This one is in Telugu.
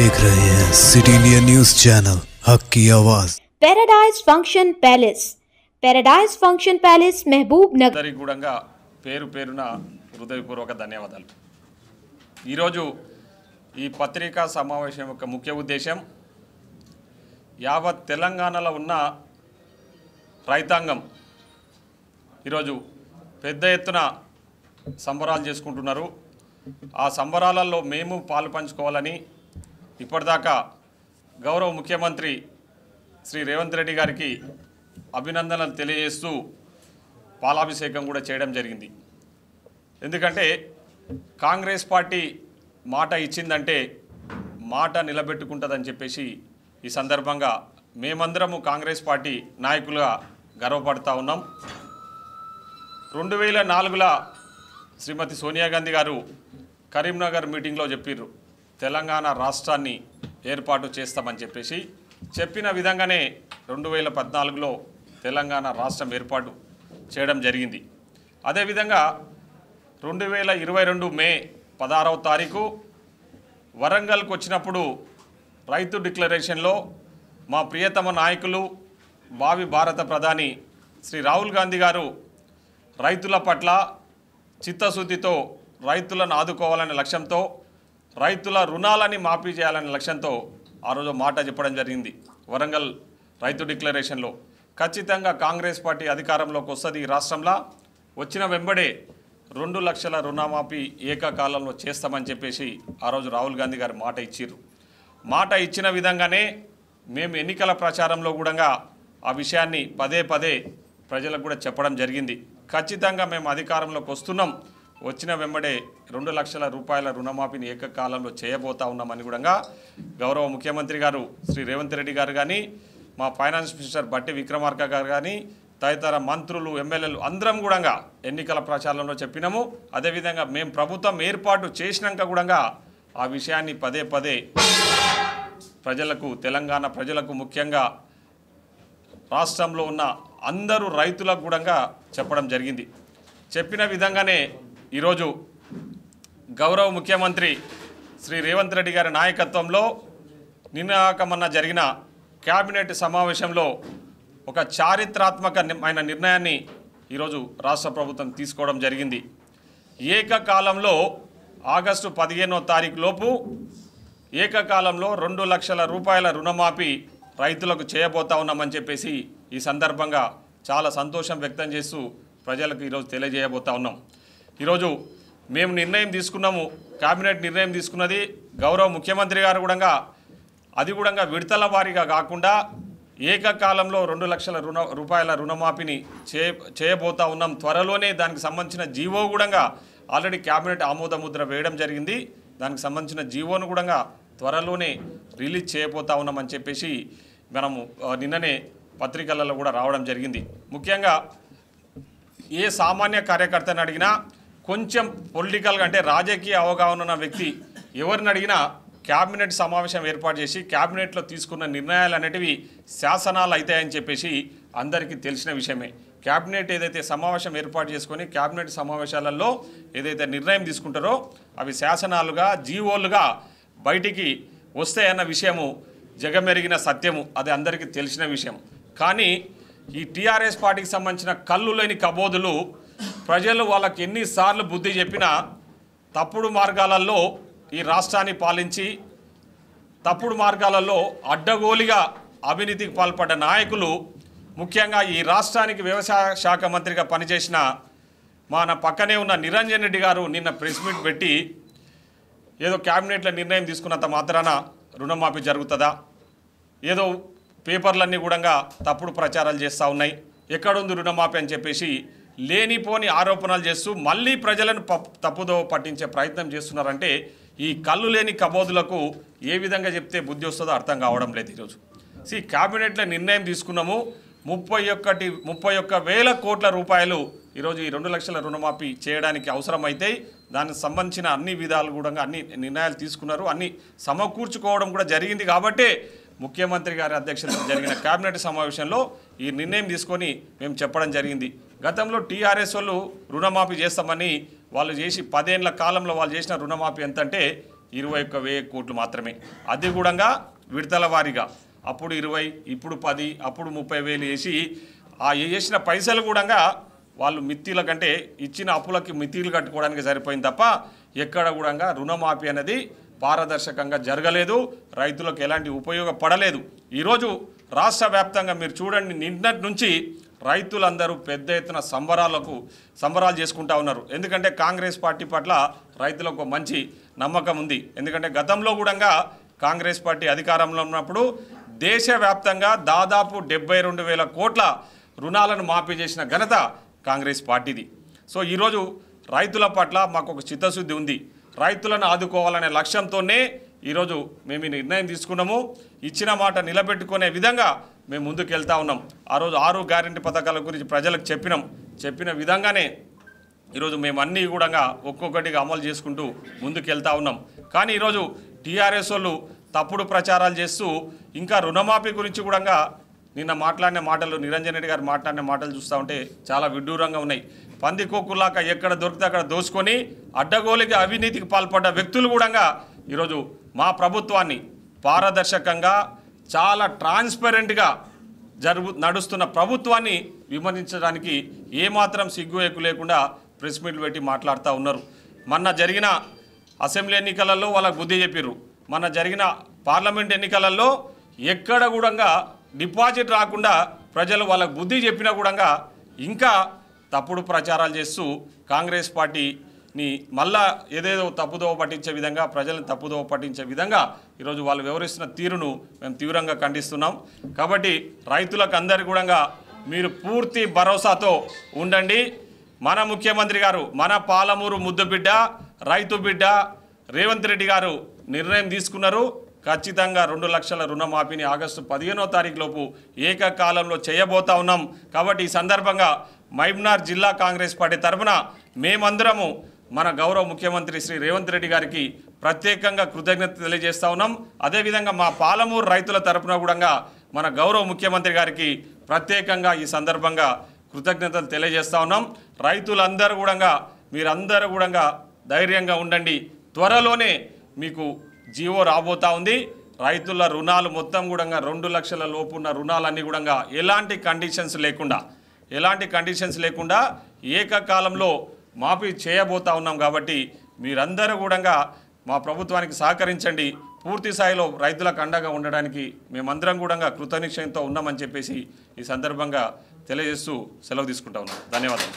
देख रहे हैं सिटी इंडिया न्यूज चैनल हक की आवाज। पैराडाइज फंक्शन पैलेस महबूब नगर కూడా పేరు పేరున హృదయపూర్వక ధన్యవాదాలు। ఈరోజు ఈ పత్రికా సమావేశం యొక్క ముఖ్య ఉద్దేశం యావత్ తెలంగాణలో ఉన్న రైతాంగం ఈరోజు పెద్ద ఎత్తున సంబరాలు చేసుకుంటున్నారు। ఆ సంబరాలలో మేము పాలు పంచుకోవాలని ఇప్పటిదాకా గౌరవ ముఖ్యమంత్రి శ్రీ రేవంత్ రెడ్డి గారికి అభినందనలు తెలియజేస్తూ పాలాభిషేకం కూడా చేయడం జరిగింది। ఎందుకంటే కాంగ్రెస్ పార్టీ మాట ఇచ్చిందంటే మాట నిలబెట్టుకుంటుందని చెప్పేసి ఈ సందర్భంగా మేమందరము కాంగ్రెస్ పార్టీ నాయకులుగా గర్వపడతా ఉన్నాం। 2004లో శ్రీమతి సోనియా గాంధీ గారు కరీంనగర్ మీటింగ్లో చెప్పారు తెలంగాణ రాష్ట్రాన్ని ఏర్పాటు చేస్తామని చెప్పేసి చెప్పిన విధంగానే 2014లో తెలంగాణ రాష్ట్రం ఏర్పాటు చేయడం జరిగింది। అదేవిధంగా 2022 మే 16వ తారీఖు వరంగల్కు వచ్చినప్పుడు రైతు డిక్లరేషన్లో మా ప్రియతమ నాయకులు భావి భారత ప్రధాని శ్రీ రాహుల్ గాంధీ గారు రైతుల పట్ల చిత్తశుద్ధితో రైతులను ఆదుకోవాలనే లక్ష్యంతో రైతుల రుణాలని మాఫీ చేయాలనే లక్ష్యంతో ఆ రోజు మాట చెప్పడం జరిగింది। వరంగల్ రైతు డిక్లరేషన్లో ఖచ్చితంగా కాంగ్రెస్ పార్టీ అధికారంలోకి వస్తుంది ఈ రాష్ట్రంలో, వచ్చిన వెంబడే 2 లక్షల రుణమాఫీ ఏకకాలంలో చేస్తామని చెప్పేసి ఆ రోజు రాహుల్ గాంధీ గారు మాట ఇచ్చారు। మాట ఇచ్చిన విధంగానే మేము ఎన్నికల ప్రచారంలో కూడా ఆ విషయాన్ని పదే పదే ప్రజలకు కూడా చెప్పడం జరిగింది। ఖచ్చితంగా మేము అధికారంలోకి వస్తున్నాం, వచ్చిన వెంబడే 2 లక్షల రూపాయల రుణమాఫీని ఏకకాలంలో చేయబోతా ఉన్నామని కూడా గౌరవ ముఖ్యమంత్రి గారు శ్రీ రేవంత్ రెడ్డి గారు కానీ మా ఫైనాన్స్ మినిస్టర్ బట్టి విక్రమార్క గారు కానీ తదితర మంత్రులు ఎమ్మెల్యేలు అందరం కూడా ఎన్నికల ప్రచారంలో చెప్పినాము। అదేవిధంగా మేము ప్రభుత్వం ఏర్పాటు చేసినాక కూడా ఆ విషయాన్ని పదే పదే ప్రజలకు తెలంగాణ ప్రజలకు ముఖ్యంగా రాష్ట్రంలో ఉన్న అందరూ రైతులకు కూడా చెప్పడం జరిగింది। చెప్పిన విధంగానే ఈరోజు గౌరవ ముఖ్యమంత్రి శ్రీ రేవంత్ రెడ్డి గారి నాయకత్వంలో నిన్నకమన్న జరిగిన క్యాబినెట్ సమావేశంలో ఒక చారిత్రాత్మకమైన నిర్ణయాన్ని ఈరోజు రాష్ట్ర ప్రభుత్వం తీసుకోవడం జరిగింది। ఏకకాలంలో ఆగస్టు 15వ తారీఖు లోపు ఏకకాలంలో 2 లక్షల రూపాయల రుణమాఫీ రైతులకు చేయబోతా ఉన్నామని చెప్పేసి ఈ సందర్భంగా చాలా సంతోషం వ్యక్తం చేస్తూ ప్రజలకు ఈరోజు తెలియజేయబోతా ఉన్నాం। ఈరోజు మేము నిర్ణయం తీసుకున్నాము, కేబినెట్ నిర్ణయం తీసుకున్నది గౌరవ ముఖ్యమంత్రి గారు కూడా అది కూడా విడతల వారీగా కాకుండా ఏకకాలంలో 2 లక్షల రూపాయల రుణమాఫీని చేయబోతా ఉన్నాం। త్వరలోనే దానికి సంబంధించిన జీవో కూడా ఆల్రెడీ కేబినెట్ ఆమోదముద్ర వేయడం జరిగింది, దానికి సంబంధించిన జీవోను కూడా త్వరలోనే రిలీజ్ చేయబోతా ఉన్నామని చెప్పేసి మనము నిన్ననే పత్రికలలో కూడా రావడం జరిగింది। ముఖ్యంగా ఏ సామాన్య కార్యకర్తను అడిగినా కొంచెం పొలిటికల్గా అంటే రాజకీయ అవగాహన ఉన్న వ్యక్తి ఎవరిని అడిగినా క్యాబినెట్ సమావేశం ఏర్పాటు చేసి క్యాబినెట్లో తీసుకున్న నిర్ణయాలు అనేటివి శాసనాలు అవుతాయని చెప్పేసి అందరికీ తెలిసిన విషయమే। క్యాబినెట్ ఏదైతే సమావేశం ఏర్పాటు చేసుకొని క్యాబినెట్ సమావేశాలలో ఏదైతే నిర్ణయం తీసుకుంటారో అవి శాసనాలుగా జీవోలుగా బయటికి వస్తాయన్న విషయము జగమెరిగిన సత్యము, అది అందరికీ తెలిసిన విషయం। కానీ ఈ టీఆర్ఎస్ పార్టీకి సంబంధించిన కళ్ళు లేని కబోదులు ప్రజలు వాళ్ళకి ఎన్నిసార్లు బుద్ధి చెప్పినా తప్పుడు మార్గాలలో ఈ రాష్ట్రాన్ని పాలించి తప్పుడు మార్గాలలో అడ్డగోలిగా అవినీతికి పాల్పడ్డ నాయకులు, ముఖ్యంగా ఈ రాష్ట్రానికి వ్యవసాయ శాఖ మంత్రిగా పనిచేసిన మన పక్కనే ఉన్న నిరంజన్ రెడ్డి గారు నిన్న ప్రెస్ మీట్ పెట్టి ఏదో క్యాబినెట్లో నిర్ణయం తీసుకున్నంత మాత్రాన రుణమాఫీ జరుగుతుందా, ఏదో పేపర్లన్నీ కూడా తప్పుడు ప్రచారాలు చేస్తూ ఉన్నాయి, ఎక్కడుంది రుణమాఫీ అని చెప్పేసి లేనిపోని ఆరోపణలు చేస్తూ మళ్ళీ ప్రజలను తప్పుదో పట్టించే ప్రయత్నం చేస్తున్నారంటే ఈ కళ్ళు లేని కబోదులకు ఏ విధంగా చెప్తే బుద్ధి వస్తుందో అర్థం కావడం లేదు। ఈరోజు క్యాబినెట్లో నిర్ణయం తీసుకున్నాము, 31,000 కోట్ల రూపాయలు ఈరోజు ఈ 2 లక్షల రుణమాఫీ చేయడానికి అవసరమైతే దానికి సంబంధించిన అన్ని విధాలు కూడా అన్ని నిర్ణయాలు తీసుకున్నారు, అన్ని సమకూర్చుకోవడం కూడా జరిగింది। కాబట్టి ముఖ్యమంత్రి గారి అధ్యక్షతన జరిగిన కేబినెట్ సమావేశంలో ఈ నిర్ణయం తీసుకొని మేము చెప్పడం జరిగింది। గతంలో టీఆర్ఎస్ వాళ్ళు రుణమాఫీ చేస్తామని వాళ్ళు చేసి 10 ఏళ్ల కాలంలో వాళ్ళు చేసిన రుణమాఫీ ఎంత అంటే 21,000 కోట్లు మాత్రమే. అది కూడా విడతల వారీగా అప్పుడు 20, ఇప్పుడు 10, అప్పుడు 30,000 వేసి ఆ వేసిన పైసలు కూడా వాళ్ళు మిత్తిల కంటే ఇచ్చిన అప్పులకి మిత్తిలు కట్టుకోవడానికి సరిపోయింది తప్ప ఎక్కడ కూడా రుణమాఫీ అనేది పారదర్శకంగా జరగలేదు, రైతులకు ఎలాంటి ఉపయోగపడలేదు. ఈరోజు రాష్ట్ర వ్యాప్తంగా మీరు చూడండి, నిన్నటి నుంచి రైతులందరూ పెద్ద ఎత్తున సంబరాలు చేసుకుంటా ఉన్నారు. ఎందుకంటే కాంగ్రెస్ పార్టీ పట్ల రైతులకు మంచి నమ్మకం ఉంది. ఎందుకంటే గతంలో కూడా కాంగ్రెస్ పార్టీ అధికారంలో ఉన్నప్పుడు దేశవ్యాప్తంగా దాదాపు 72,000 కోట్ల రుణాలను మాఫీ చేసిన ఘనత కాంగ్రెస్ పార్టీది. సో ఈరోజు రైతుల పట్ల మాకు ఒక చిత్తశుద్ధి ఉంది. రైతులను ఆదుకోవాలనే లక్ష్యంతోనే ఈరోజు మేము ఈ నిర్ణయం తీసుకున్నాము. ఇచ్చిన మాట నిలబెట్టుకునే విధంగా మేము ముందుకెళ్తా ఉన్నాం. ఆ రోజు 6 గ్యారెంటీ పథకాల గురించి ప్రజలకు చెప్పిన విధంగానే ఈరోజు మేము అన్నీ కూడా ఒక్కొక్కటిగా అమలు చేసుకుంటూ ముందుకెళ్తా ఉన్నాం. కానీ ఈరోజు టీఆర్ఎస్ వాళ్ళు తప్పుడు ప్రచారాలు చేస్తూ ఇంకా రుణమాఫీ గురించి కూడా నిన్న మాట్లాడిన మాటలు, నిరంజన్ రెడ్డి గారు మాట్లాడిన మాటలు చూస్తూ ఉంటే చాలా విడ్డూరంగా ఉన్నాయి. పందికొక్కులాక ఎక్కడ దొరికితే అక్కడ దోచుకొని అడ్డగోలుగా అవినీతికి పాల్పడ్డ వ్యక్తులు కూడా ఈరోజు మా ప్రభుత్వాన్ని పారదర్శకంగా చాలా ట్రాన్స్పరెంట్గా నడుస్తున్న ప్రభుత్వాన్ని విమర్శించడానికి ఏమాత్రం సిగ్గు ఎక్కు లేకుండా ప్రెస్ మీట్లు పెట్టి మాట్లాడుతూ ఉన్నారు. మొన్న జరిగిన అసెంబ్లీ ఎన్నికలలో వాళ్ళకు బుద్ధి చెప్పిర్రు. మొన్న జరిగిన పార్లమెంట్ ఎన్నికలలో ఎక్కడ కూడా డిపాజిట్ రాకుండా ప్రజలు వాళ్ళకు బుద్ధి చెప్పినా కూడా ఇంకా తప్పుడు ప్రచారాలు చేస్తూ కాంగ్రెస్ పార్టీని మళ్ళా ఏదేదో తప్పుదోవ పట్టించే విధంగా, ప్రజలను తప్పుదోవ పట్టించే విధంగా ఈరోజు వాళ్ళు వ్యవహరిస్తున్న తీరును మేము తీవ్రంగా ఖండిస్తున్నాం. కాబట్టి రైతులకు అందరికీ కూడా మీరు పూర్తి భరోసాతో ఉండండి. మన ముఖ్యమంత్రి గారు, మన పాలమూరు ముద్దు బిడ్డ, రైతు బిడ్డ రేవంత్ రెడ్డి గారు నిర్ణయం తీసుకున్నారు. ఖచ్చితంగా 2 లక్షల రుణమాఫీని ఆగస్టు 15వ తారీఖు లోపు ఏకకాలంలో చేయబోతా ఉన్నాం. కాబట్టి ఈ సందర్భంగా మహబూబ్నగర్ జిల్లా కాంగ్రెస్ పార్టీ తరఫున మేమందరము మన గౌరవ ముఖ్యమంత్రి శ్రీ రేవంత్ రెడ్డి గారికి ప్రత్యేకంగా కృతజ్ఞత తెలియజేస్తా ఉన్నాం. అదేవిధంగా మా పాలమూరు రైతుల తరఫున కూడా మన గౌరవ ముఖ్యమంత్రి గారికి ప్రత్యేకంగా ఈ సందర్భంగా కృతజ్ఞతలు తెలియజేస్తా ఉన్నాం. రైతులందరూ కూడా మీరందరూ కూడా ధైర్యంగా ఉండండి. త్వరలోనే మీకు జీవో రాబోతా ఉంది. రైతుల రుణాలు మొత్తం కూడా 2 లక్షల లోపు ఉన్న రుణాలన్నీ కూడా ఎలాంటి కండిషన్స్ లేకుండా ఏకకాలంలో మాఫీ చేయబోతా ఉన్నాం. కాబట్టి మీరందరూ కూడా మా ప్రభుత్వానికి సహకరించండి. పూర్తి స్థాయిలో రైతులకు అండగా ఉండడానికి మేమందరం కూడా కృతనిశ్చయంతో ఉన్నామని చెప్పేసి ఈ సందర్భంగా తెలియజేస్తూ సెలవు తీసుకుంటా ఉన్నాం. ధన్యవాదాలు.